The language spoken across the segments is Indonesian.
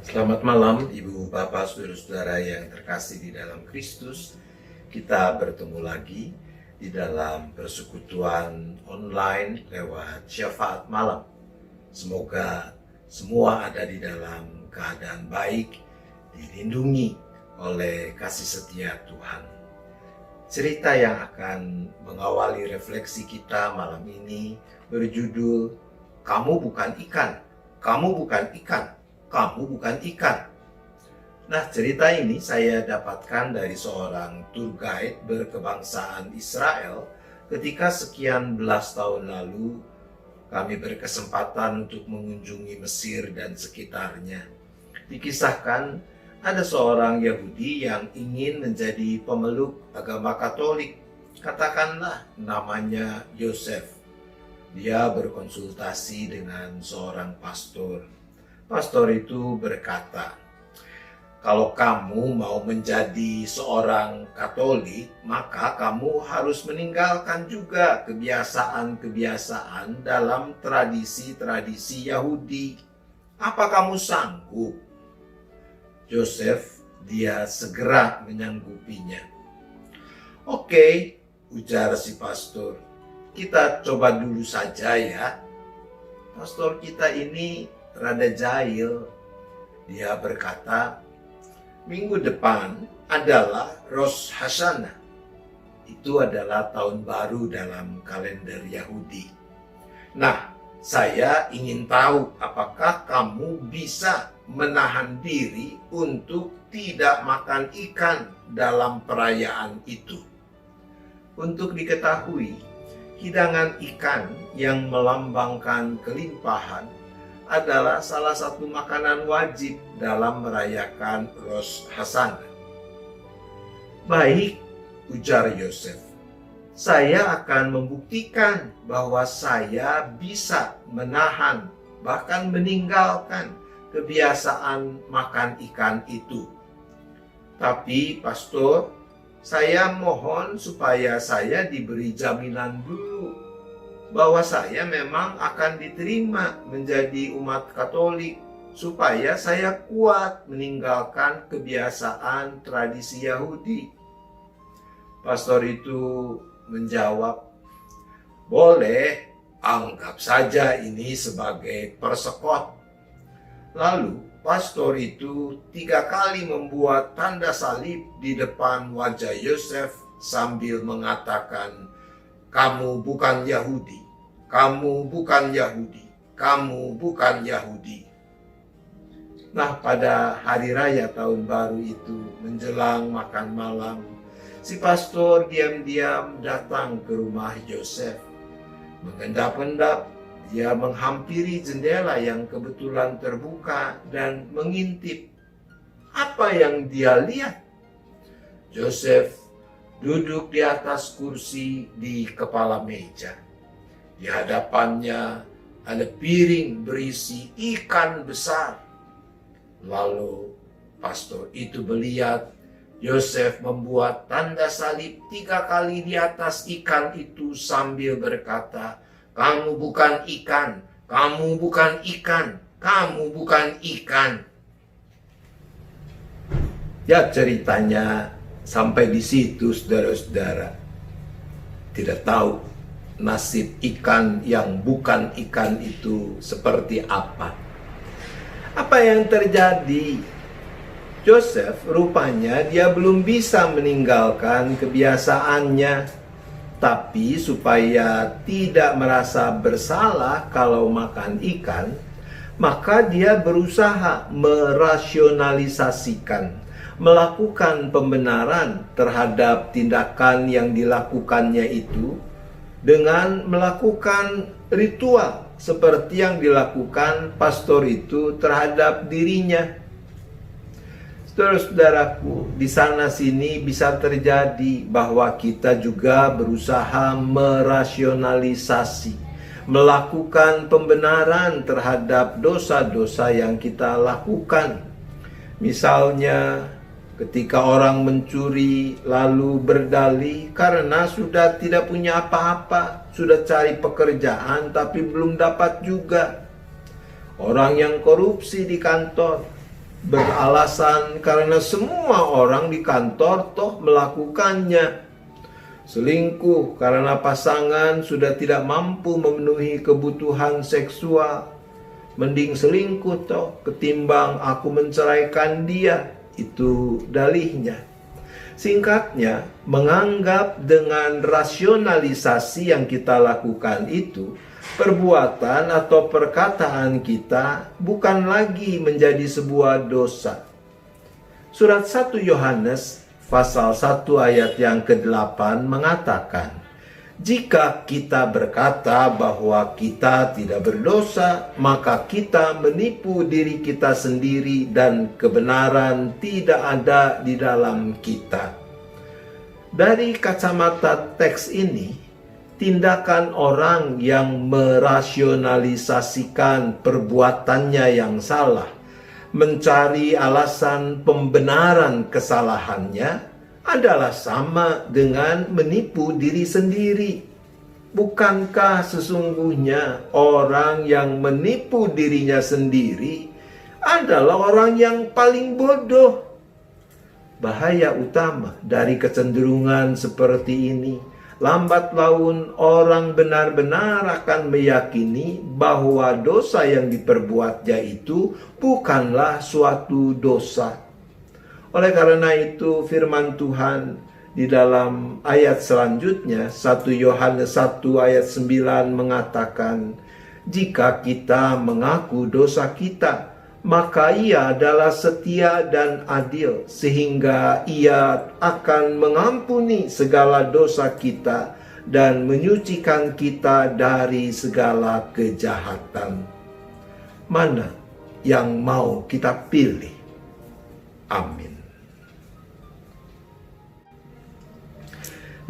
Selamat malam Ibu, Bapak, Saudara-saudara yang terkasih di dalam Kristus. Kita bertemu lagi di dalam persekutuan online lewat syafaat malam. Semoga semua ada di dalam keadaan baik, dilindungi oleh kasih setia Tuhan. Cerita yang akan mengawali refleksi kita malam ini berjudul Kamu Bukan Ikan, Kamu Bukan Ikan. Kamu bukan ikan. Nah, cerita ini saya dapatkan dari seorang tour guide berkebangsaan Israel ketika sekian belas tahun lalu kami berkesempatan untuk mengunjungi Mesir dan sekitarnya. Dikisahkan ada seorang Yahudi yang ingin menjadi pemeluk agama Katolik. Katakanlah namanya Yosef. Dia berkonsultasi dengan seorang pastor. Pastor itu berkata, kalau kamu mau menjadi seorang Katolik, maka kamu harus meninggalkan juga kebiasaan-kebiasaan dalam tradisi-tradisi Yahudi. Apa kamu sanggup? Yosef, dia segera menyanggupinya. Oke, ujar si pastor, kita coba dulu saja ya. Pastor kita ini rada jahil. Dia berkata, minggu depan adalah Rosh Hashanah. Itu adalah tahun baru dalam kalender Yahudi. Nah, saya ingin tahu apakah kamu bisa menahan diri untuk tidak makan ikan dalam perayaan itu. Untuk diketahui, hidangan ikan yang melambangkan kelimpahan adalah salah satu makanan wajib dalam merayakan Rosh Hashanah. Baik, ujar Yosef, saya akan membuktikan bahwa saya bisa menahan, bahkan meninggalkan kebiasaan makan ikan itu. Tapi, pastor, saya mohon supaya saya diberi jaminan dulu bahwa saya memang akan diterima menjadi umat Katolik, supaya saya kuat meninggalkan kebiasaan tradisi Yahudi. Pastor itu menjawab, boleh, anggap saja ini sebagai persekot. Lalu pastor itu 3 kali membuat tanda salib di depan wajah Yosef sambil mengatakan, kamu bukan Yahudi, kamu bukan Yahudi, kamu bukan Yahudi. Nah, pada hari raya tahun baru itu menjelang makan malam, si pastor diam-diam datang ke rumah Yosef. Mengendap-endap, dia menghampiri jendela yang kebetulan terbuka dan mengintip. Apa yang dia lihat? Yosef duduk di atas kursi di kepala meja. Di hadapannya ada piring berisi ikan besar. Lalu pastor itu melihat Yosef membuat tanda salib 3 kali di atas ikan itu sambil berkata, kamu bukan ikan, kamu bukan ikan, kamu bukan ikan. Ya, ceritanya sampai di situ, saudara-saudara. Tidak tahu nasib ikan yang bukan ikan itu seperti apa. Apa yang terjadi? Yosef rupanya dia belum bisa meninggalkan kebiasaannya. Tapi supaya tidak merasa bersalah kalau makan ikan, maka dia berusaha merasionalisasikan, melakukan pembenaran terhadap tindakan yang dilakukannya itu dengan melakukan ritual seperti yang dilakukan pastor itu terhadap dirinya. Saudara-saudaraku, di sana sini bisa terjadi bahwa kita juga berusaha merasionalisasi, melakukan pembenaran terhadap dosa-dosa yang kita lakukan. Misalnya, ketika orang mencuri lalu berdalih karena sudah tidak punya apa-apa, sudah cari pekerjaan tapi belum dapat juga. Orang yang korupsi di kantor, beralasan karena semua orang di kantor toh melakukannya. Selingkuh karena pasangan sudah tidak mampu memenuhi kebutuhan seksual. Mending selingkuh toh ketimbang aku menceraikan dia. Itu dalihnya. Singkatnya, menganggap dengan rasionalisasi yang kita lakukan itu, perbuatan atau perkataan kita bukan lagi menjadi sebuah dosa. Surat 1 Yohanes pasal 1 ayat yang ke-8 mengatakan, jika kita berkata bahwa kita tidak berdosa, maka kita menipu diri kita sendiri dan kebenaran tidak ada di dalam kita. Dari kacamata teks ini, tindakan orang yang merasionalisasikan perbuatannya yang salah, mencari alasan pembenaran kesalahannya, adalah sama dengan menipu diri sendiri. Bukankah sesungguhnya orang yang menipu dirinya sendiri adalah orang yang paling bodoh? Bahaya utama dari kecenderungan seperti ini, lambat laun orang benar-benar akan meyakini bahwa dosa yang diperbuatnya itu bukanlah suatu dosa. Oleh karena itu firman Tuhan di dalam ayat selanjutnya 1 Yohanes 1 ayat 9 mengatakan, jika kita mengaku dosa kita, maka ia adalah setia dan adil sehingga ia akan mengampuni segala dosa kita dan menyucikan kita dari segala kejahatan. Mana yang mau kita pilih? Amin.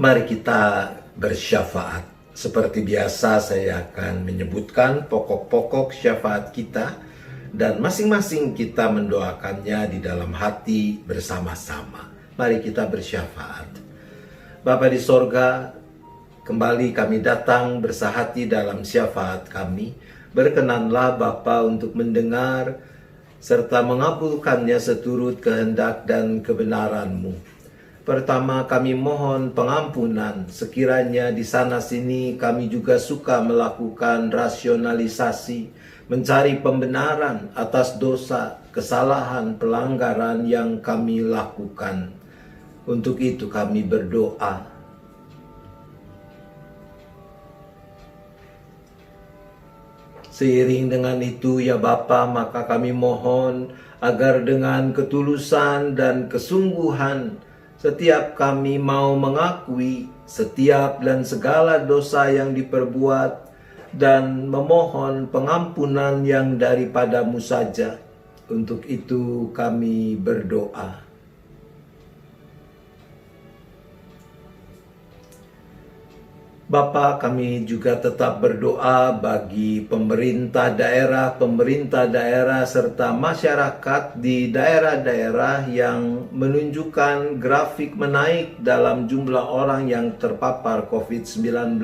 Mari kita bersyafaat. Seperti biasa saya akan menyebutkan pokok-pokok syafaat kita dan masing-masing kita mendoakannya di dalam hati bersama-sama. Mari kita bersyafaat. Bapa di sorga, kembali kami datang bersahati dalam syafaat kami. Berkenanlah Bapa untuk mendengar serta mengabulkannya seturut kehendak dan kebenaran-Mu. Pertama, kami mohon pengampunan. Sekiranya di sana-sini kami juga suka melakukan rasionalisasi, mencari pembenaran atas dosa, kesalahan, pelanggaran yang kami lakukan. Untuk itu kami berdoa. Seiring dengan itu ya Bapa, maka kami mohon agar dengan ketulusan dan kesungguhan setiap kami mau mengakui setiap dan segala dosa yang diperbuat dan memohon pengampunan yang daripada-Mu saja. Untuk itu kami berdoa. Bapa, kami juga tetap berdoa bagi pemerintah daerah serta masyarakat di daerah-daerah yang menunjukkan grafik menaik dalam jumlah orang yang terpapar COVID-19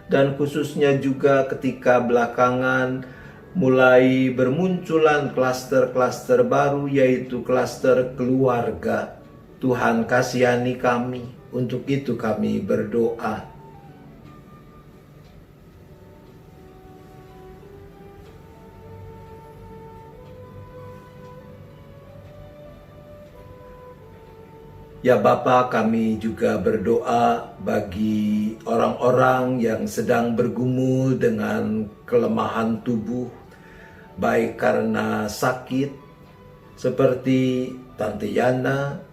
dan khususnya juga ketika belakangan mulai bermunculan klaster-klaster baru yaitu klaster keluarga. Tuhan kasihani kami, untuk itu kami berdoa. Ya Bapa, kami juga berdoa bagi orang-orang yang sedang bergumul dengan kelemahan tubuh, baik karena sakit seperti Tante Yana,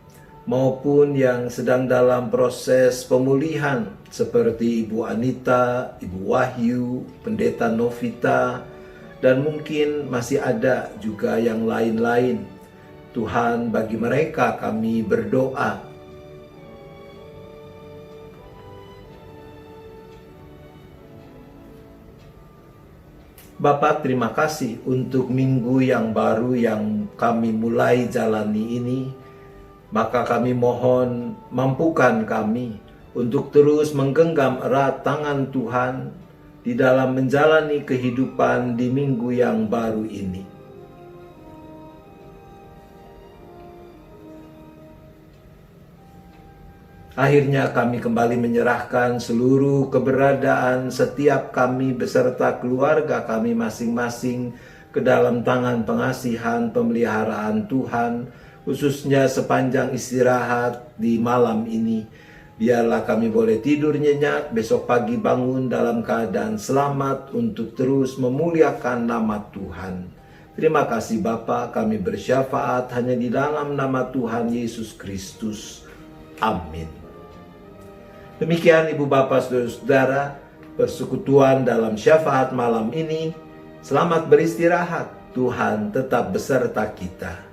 maupun yang sedang dalam proses pemulihan seperti Ibu Anita, Ibu Wahyu, Pendeta Novita, dan mungkin masih ada juga yang lain-lain. Tuhan, bagi mereka kami berdoa. Bapa, terima kasih untuk minggu yang baru yang kami mulai jalani ini. Maka kami mohon mampukan kami untuk terus menggenggam erat tangan Tuhan di dalam menjalani kehidupan di minggu yang baru ini. Akhirnya kami kembali menyerahkan seluruh keberadaan setiap kami beserta keluarga kami masing-masing ke dalam tangan pengasihan pemeliharaan Tuhan, khususnya sepanjang istirahat di malam ini. Biarlah kami boleh tidur nyenyak, besok pagi bangun dalam keadaan selamat untuk terus memuliakan nama Tuhan. Terima kasih Bapa, kami bersyafaat hanya di dalam nama Tuhan Yesus Kristus. Amin. Demikian Ibu Bapak Saudara-saudara, persekutuan dalam syafaat malam ini. Selamat beristirahat, Tuhan tetap beserta kita.